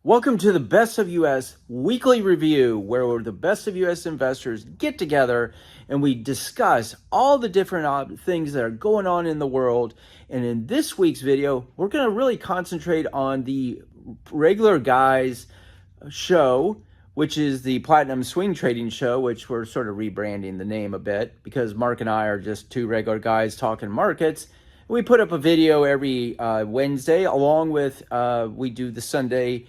Welcome to the Best of US weekly review, where the best of US investors get together and we discuss all the different things that are going on in the world. And in this week's video, we're going to really concentrate on the regular guys show, which is the Platinum Swing Trading Show, which we're sort of rebranding the name a bit because Mark and I are just two regular guys talking markets. We put up a video every Wednesday, along with we do the Sunday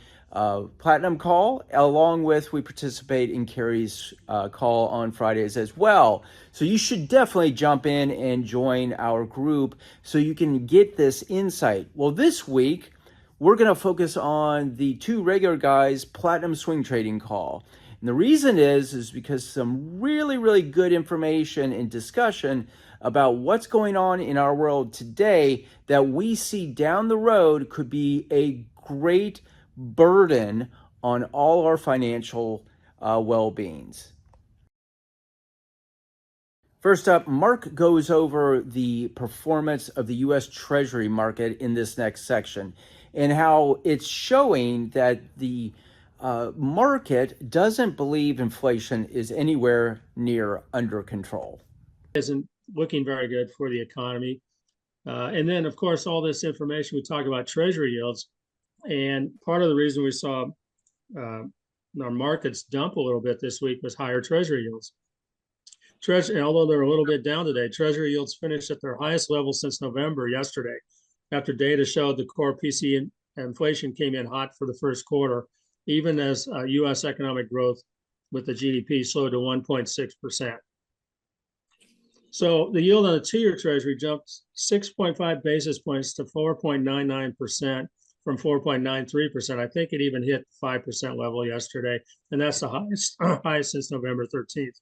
Platinum call, along with we participate in Carrie's call on Fridays as well. So you should definitely jump in and join our group so you can get this insight. Well, this week, we're going to focus on the two regular guys Platinum Swing Trading call. And the reason is because some really good information and discussion about what's going on in our world today that we see down the road could be a great burden on all our financial well-beings. First up, Mark goes over the performance of the US Treasury Market in this next section and how it's showing that the market doesn't believe inflation is anywhere near under control. Isn't looking very good for the economy. And then, of course, all this information we talk about Treasury yields. And part of the reason we saw our markets dump a little bit this week was higher Treasury yields. Although they're a little bit down today, Treasury yields finished at their highest level since November yesterday, after data showed the core PCE inflation came in hot for the first quarter, even as U.S. economic growth with the GDP slowed to 1.6%. So the yield on the two-year Treasury jumped 6.5 basis points to 4.99%. from 4.93%. I think it even hit 5% level yesterday, and that's the highest since November 13th.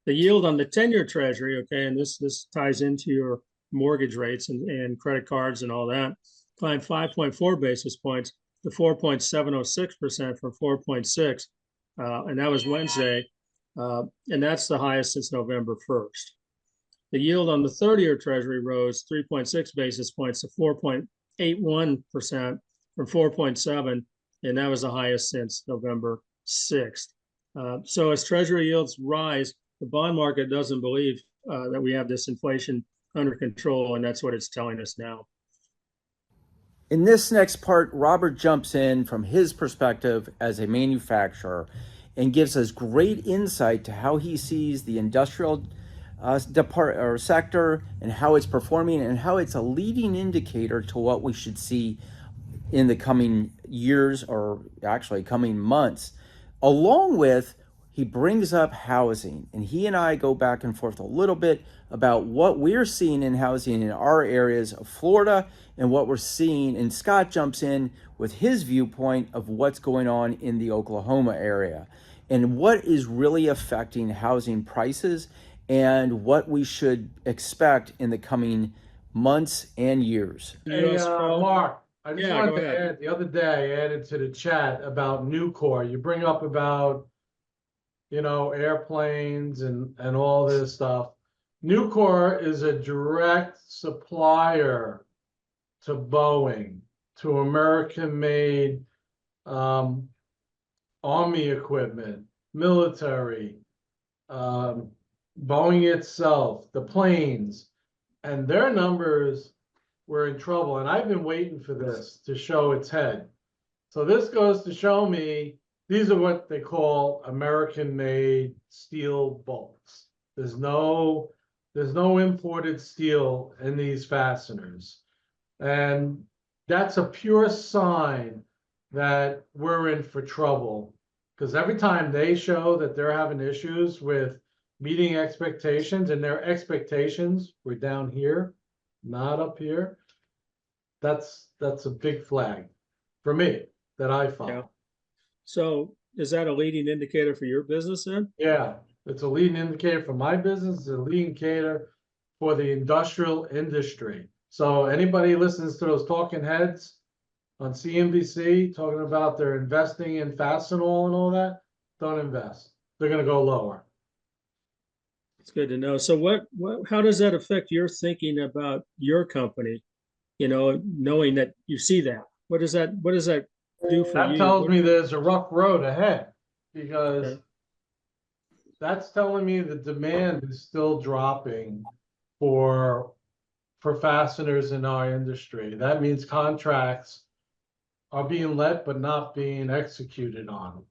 The yield on the 10-year Treasury, okay, and this ties into your mortgage rates and credit cards and all that, climbed 5.4 basis points to 4.706% from 4.6, and that was Wednesday, and that's the highest since November 1st. The yield on the 30-year Treasury rose 3.6 basis points to 4.81% from 4.7, and that was the highest since November 6th. So as Treasury yields rise, the bond market doesn't believe that we have this inflation under control, and that's what it's telling us now. In this next part, Robert jumps in from his perspective as a manufacturer and gives us great insight to how he sees the industrial sector and how it's performing and how it's a leading indicator to what we should see in the coming years, or actually coming months. Along with, he brings up housing, and he and I go back and forth a little bit about what we're seeing in housing in our areas of Florida and what we're seeing, and Scott jumps in with his viewpoint of what's going on in the Oklahoma area and what is really affecting housing prices and what we should expect in the coming months and years. Hey, Mark, I just wanted to add, the other day I added to the chat about Nucor. You bring up about, airplanes and all this stuff. Nucor is a direct supplier to Boeing, to American-made Army equipment, military, Boeing itself, the planes, and their numbers were in trouble. And I've been waiting for this to show its head. So this goes to show me these are what they call American-made steel bolts. There's no imported steel in these fasteners. And that's a pure sign that we're in for trouble. Because every time they show that they're having issues with meeting expectations, and their expectations were down here, not up here, that's a big flag for me that I follow. Yeah. So is that a leading indicator for your business then? Yeah, it's a leading indicator for my business. It's a leading indicator for the industrial industry. So anybody listens to those talking heads on CNBC talking about they're investing in Fastenal and all that, don't invest. They're going to go lower. It's good to know. So how does that affect your thinking about your company? Knowing that you see that, what does that do for That you? tells me there's a rough road ahead, because Okay. that's telling me the demand is still dropping for fasteners in our industry. That means contracts are being let but not being executed on.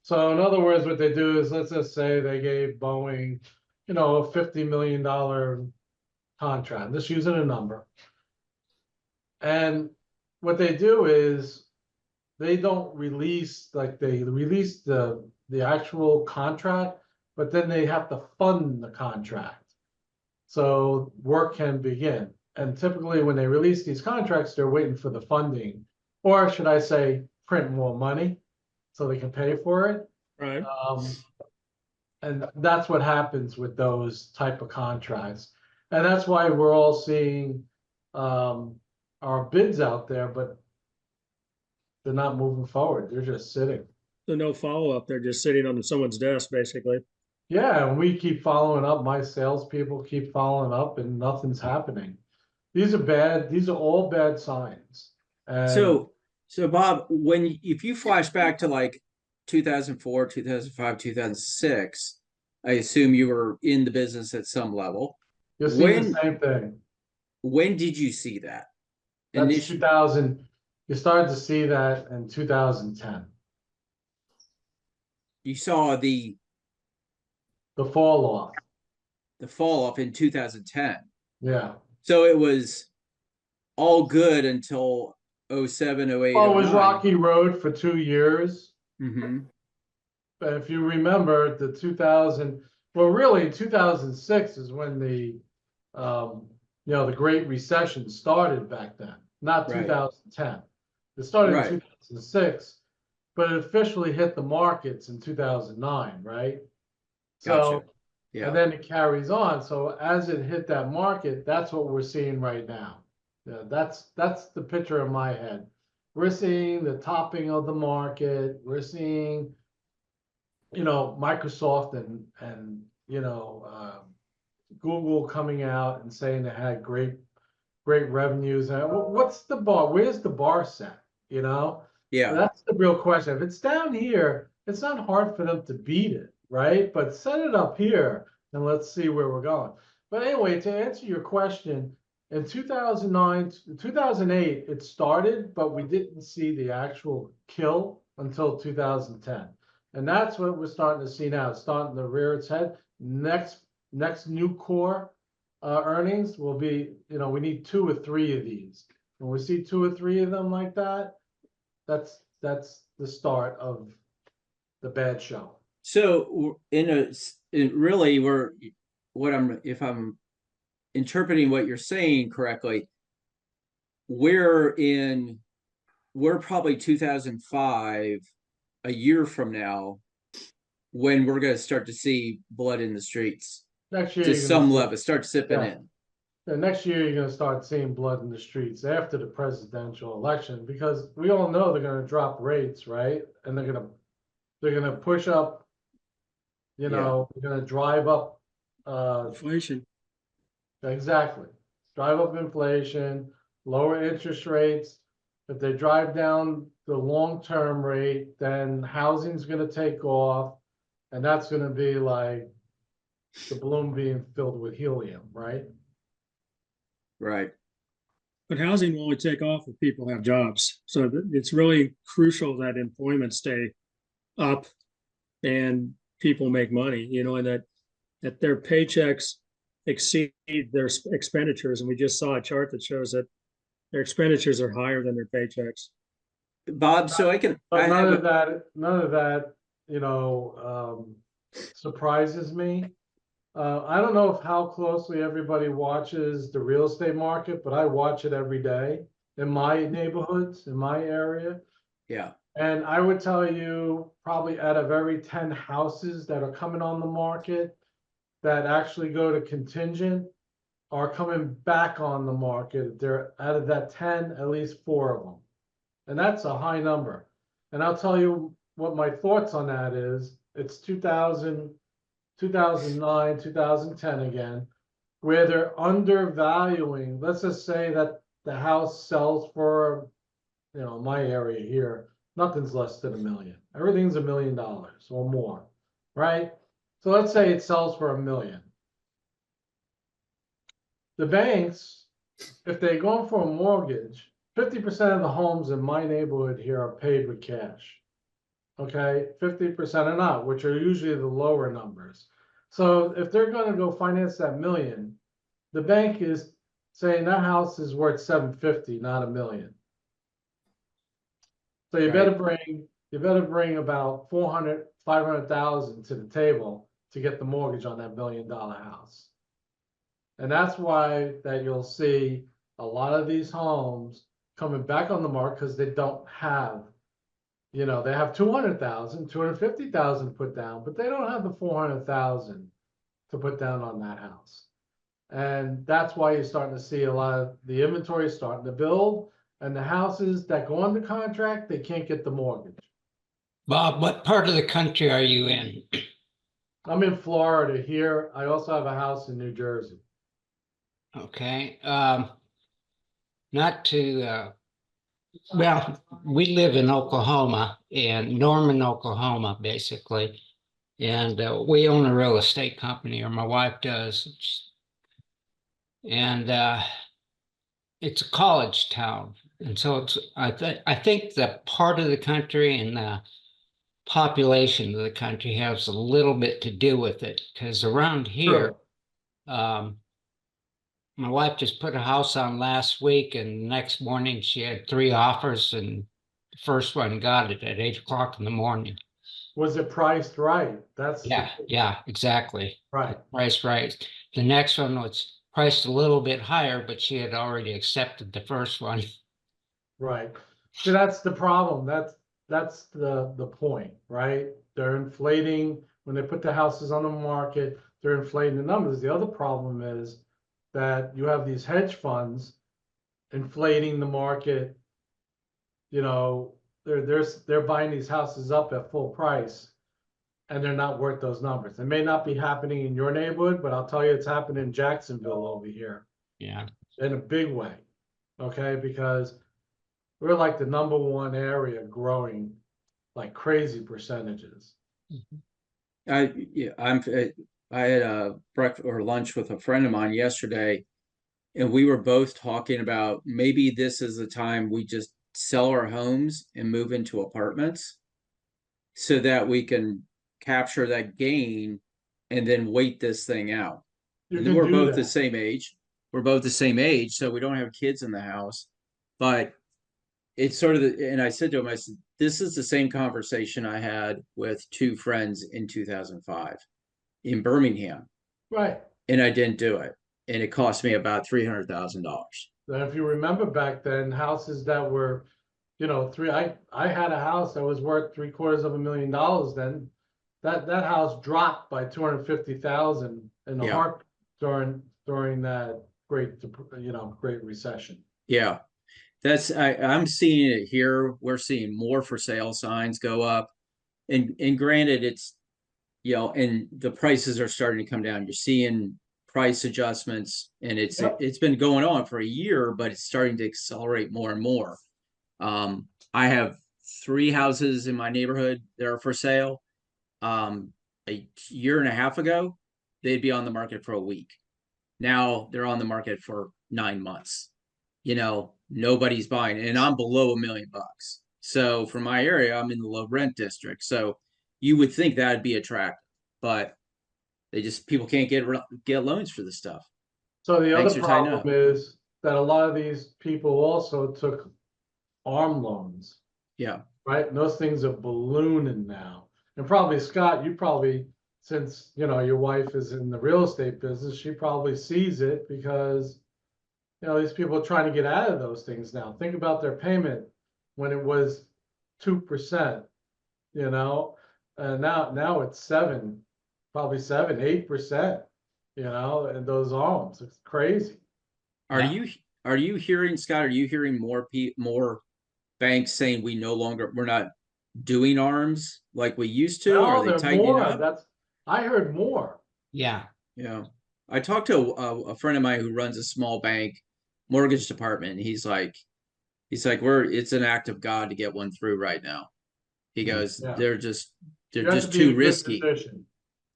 So in other words, what they do is, let's just say they gave Boeing, a $50 million contract, just using a number. And what they do is they don't release, like they release the actual contract, but then they have to fund the contract so work can begin. And typically when they release these contracts, they're waiting for the funding, or should I say, print more money so they can pay for it. Right. And that's what happens with those type of contracts. And that's why we're all seeing our bids out there, but they're not moving forward. They're just sitting. So no follow-up. They're just sitting on someone's desk, basically. Yeah, and we keep following up. My salespeople keep following up, and nothing's happening. These are bad. These are all bad signs. And So Bob, if you flash back to like 2004, 2005, 2006, I assume you were in the business at some level. you'll see the same thing. When did you see that? That's 2000. You started to see that in 2010. You saw the fall off in 2010. Yeah. So it was all good until 07, 08, Well, it was 09. rocky road for 2 years. Mm-hmm. But if you remember the 2000, well, really 2006 is when the Great Recession started back then, not Right. 2010. It started Right. in 2006, but it officially hit the markets in 2009, right? So, Gotcha. Yeah. and then it carries on. So as it hit that market, that's what we're seeing right now. Yeah, that's the picture in my head. We're seeing the topping of the market. We're seeing, Microsoft and Google coming out and saying they had great revenues. And what's the bar? Where's the bar set? Yeah. That's the real question. If it's down here, it's not hard for them to beat it, right? But set it up here and let's see where we're going. But anyway, to answer your question, in 2009, 2008, it started, but we didn't see the actual kill until 2010. And that's what we're starting to see now. It's starting to rear its head. Next new core earnings will be, we need 2 or 3 of these. When we see 2 or 3 of them like that, that's the start of the bad show. So if I'm interpreting what you're saying correctly, we're probably 2005, a year from now, when we're going to start to see blood in the streets. Next year, To some level, start sipping in. The next year, you're going to start seeing blood in the streets after the presidential election, because we all know they're going to drop rates, right? And they're going to push up, they're going to drive up Inflation. exactly. Drive up inflation, lower interest rates. If they drive down the long-term rate, then housing's going to take off, and that's going to be like the balloon being filled with helium, right? Right. But housing will only take off if people have jobs. So it's really crucial that employment stay up and people make money, and that their paychecks exceed their expenditures. And we just saw a chart that shows that their expenditures are higher than their paychecks. Bob, so I can. But none of that, surprises me. I don't know how closely everybody watches the real estate market, but I watch it every day in my neighborhoods, in my area. Yeah. And I would tell you, probably out of every 10 houses that are coming on the market that actually go to contingent are coming back on the market. They're out of that 10, at least 4 of them. And that's a high number. And I'll tell you what my thoughts on that is. It's 2009, 2010 again, where they're undervaluing. Let's just say that the house sells for, my area here, nothing's less than $1 million. Everything's $1 million or more, right? So let's say it sells for $1 million. The banks, if they're going for a mortgage, 50% of the homes in my neighborhood here are paid with cash. Okay, 50% are not, which are usually the lower numbers. So if they're going to go finance that $1 million, the bank is saying that house is worth $750, not $1 million. So you better bring about 400, 500,000 to the table to get the mortgage on that $1 million house. And that's why that you'll see a lot of these homes coming back on the market because they don't have, they have 200,000, 250,000 to put down, but they don't have the 400,000 to put down on that house. And that's why you're starting to see a lot of the inventory starting to build, and the houses that go under contract, they can't get the mortgage. Bob, what part of the country are you in? I'm in Florida here. I also have a house in New Jersey. Okay. Not to, well, we live in Oklahoma, and Norman, Oklahoma, basically. And we own a real estate company, or my wife does. And it's a college town. And so it's, I think the part of the country and the population of the country has a little bit to do with it. Because around here, my wife just put a house on last week, and the next morning she had 3 offers, and the first one got it at 8 o'clock in the morning. Was it priced right? Yeah, exactly. Right. Price right. The next one was priced a little bit higher, but she had already accepted the first one. Right. So that's the problem. That's the point, right? They're inflating when they put the houses on the market, they're inflating the numbers. The other problem is that you have these hedge funds inflating the market. They're buying these houses up at full price, and they're not worth those numbers. It may not be happening in your neighborhood, but I'll tell you it's happening in Jacksonville over here. Yeah. In a big way. Okay, because we're like the #1 area growing like crazy percentages. I had a breakfast or lunch with a friend of mine yesterday, and we were both talking about maybe this is the time we just sell our homes and move into apartments so that we can capture that gain and then wait this thing out. And we're both the same age. We're both the same age, so we don't have kids in the house. But it's sort of and I said to him, I said, this is the same conversation I had with 2 friends in 2005 in Birmingham. Right. And I didn't do it. And it cost me about $300,000. And if you remember back then, houses that were, I had a house that was worth $750,000 then. That house dropped by 250,000 in the heart during that Great Recession. Yeah. I'm seeing it here. We're seeing more for sale signs go up. And granted, it's, and the prices are starting to come down. You're seeing price adjustments, and it's been going on for a year, but it's starting to accelerate more and more. I have 3 houses in my neighborhood that are for sale. A year and a half ago, they'd be on the market for a week. Now they're on the market for 9 months. Nobody's buying, and I'm below $1 million. So for my area, I'm in the low rent district. So you would think that'd be attractive, but people can't get loans for this stuff. So the other problem is that a lot of these people also took ARM loans. Yeah. Right. And those things are ballooning now. And probably, Scott, since your wife is in the real estate business, she probably sees it because these people are trying to get out of those things now. Think about their payment when it was 2%, and now it's probably 7-8%, and those arms. It's crazy. Are you hearing, Scott, are you hearing more banks saying we're not doing arms like we used to? No, are they tightening up? I heard more. Yeah. I talked to a friend of mine who runs a small bank mortgage department, and he's like, He's like, it's an act of God to get one through right now. He goes, Yeah. they're You have to just be in too good risky. position.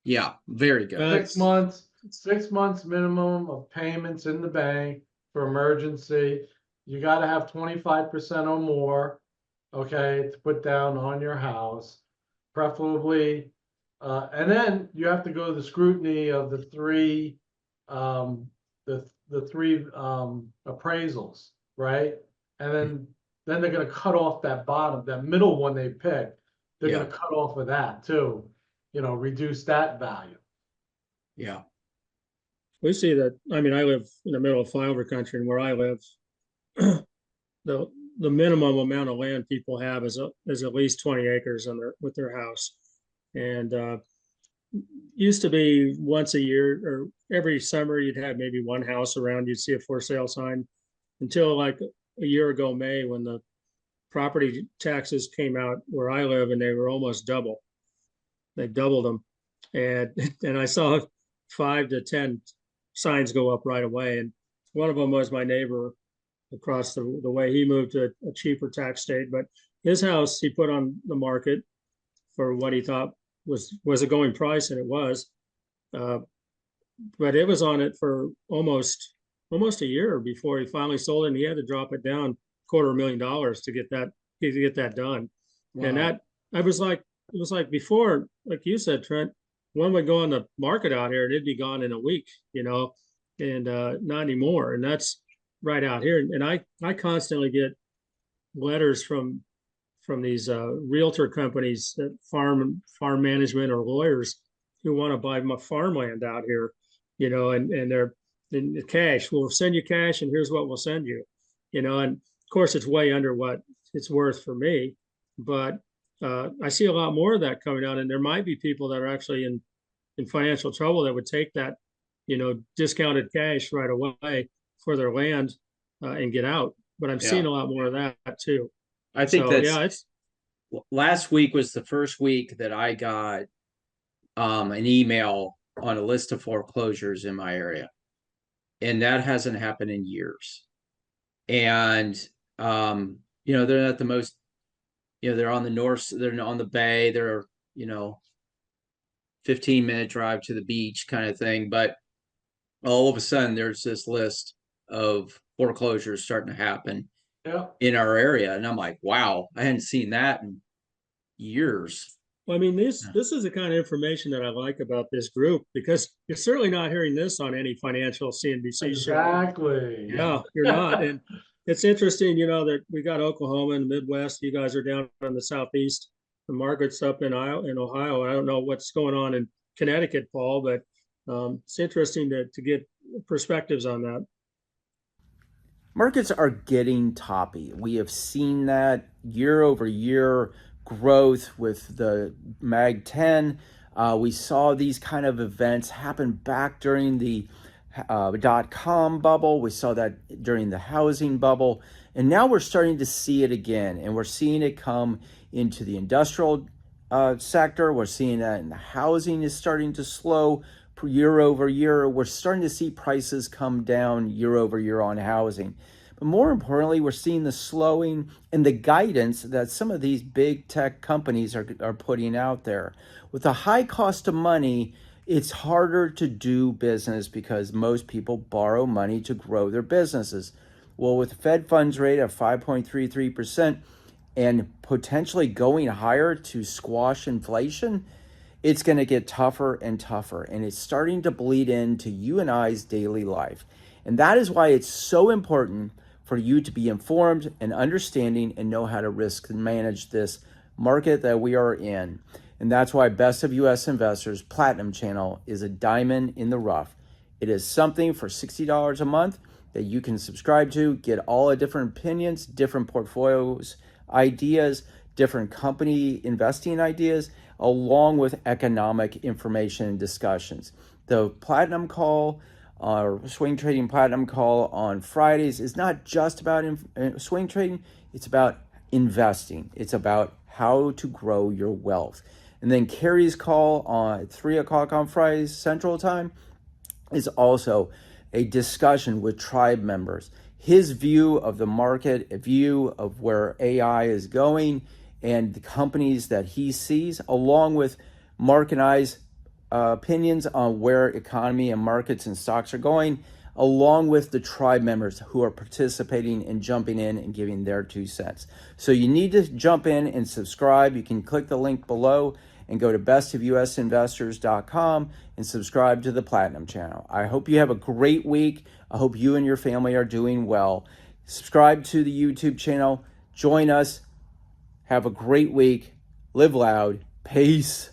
Yeah, very good. Well, 6 months minimum of payments in the bank for emergency. You gotta have 25% or more, okay, to put down on your house, preferably. And then you have to go to the scrutiny of the three, the three appraisals, right? And then they're gonna cut off that bottom, that middle one they pick. They're Yeah. gonna cut off of that too, reduce that value. Yeah. we see that. I mean, I live in the middle of flyover country, and where I live, the the minimum amount of land people have is at least 20 acres on with their house, and used to be once a year or every summer you'd have maybe one house around, you'd see a for sale sign, until like a year ago May, when the property taxes came out where I live, and they were almost double. They doubled them, and and I saw 5 to 10 signs go up right away. And one of them was my neighbor across the way. He moved to a cheaper tax state, but his house he put on the market for what he thought was a going price, and it was. Uh, but it was on it for almost a year before he finally sold it, and he had to drop it down $250,000 to get that done. Wow. And that I was like, it was like before, like you said, Trent, one would go on the market out here and it'd be gone in a week, and not anymore. And that's right out here. And I constantly get letters from these realtor companies, that farm management or lawyers who want to buy my farmland out here, and they're in the cash. We'll send you cash, and here's what we'll send you, and of course it's way under what it's worth for me, but I see a lot more of that coming out, and there might be people that are actually in financial trouble that would take that, discounted cash right away for their land and get out. But I'm seeing a lot more of that too. I think So, that's yeah, it's last week was the first week that I got an email on a list of foreclosures in my area. And that hasn't happened in years. And they're not the most, they're on the north, they're on the bay, they're 15-minute drive to the beach kind of thing. But all of a sudden there's this list of foreclosures starting to happen Yeah. in our area. And I'm like, wow, I hadn't seen that in years. Well, I mean, this is the kind of information that I like about this group, because you're certainly not hearing this on any financial CNBC show. Exactly. Yeah, you're not. And it's interesting, that we got Oklahoma and the Midwest. You guys are down in the Southeast. The market's up in Ohio. I don't know what's going on in Connecticut, Paul, but it's interesting to get perspectives on that. Markets are getting toppy. We have seen that year over year growth with the Mag 10. We saw these kind of events happen back during the .com bubble. We saw that during the housing bubble. And now we're starting to see it again. And we're seeing it come into the industrial sector. We're seeing that in the housing is starting to slow year over year. We're starting to see prices come down year over year on housing. But more importantly, we're seeing the slowing and the guidance that some of these big tech companies are putting out there. With the high cost of money, it's harder to do business because most people borrow money to grow their businesses. Well, with the Fed funds rate of 5.33% and potentially going higher to squash inflation, it's going to get tougher and tougher. And it's starting to bleed into you and I's daily life. And that is why it's so important for you to be informed and understanding and know how to risk and manage this market that we are in. And that's why Best of US Investors Platinum Channel is a diamond in the rough. It is something for $60 a month that you can subscribe to, get all the different opinions, different portfolios, ideas, different company investing ideas, along with economic information and discussions. The Platinum Call, our swing trading platinum call on Fridays is not just about swing trading. It's about investing. It's about how to grow your wealth. And then Carrie's call on 3 o'clock on Fridays Central Time is also a discussion with tribe members. his view of the market, a view of where AI is going, and the companies that he sees, along with Mark and I's opinions on where economy and markets and stocks are going, along with the tribe members who are participating and jumping in and giving their 2 cents. So you need to jump in and subscribe. You can click the link below and go to bestofusinvestors.com and subscribe to the Platinum channel. I hope you have a great week. I hope you and your family are doing well. Subscribe to the YouTube channel. Join us. Have a great week. Live loud. Peace.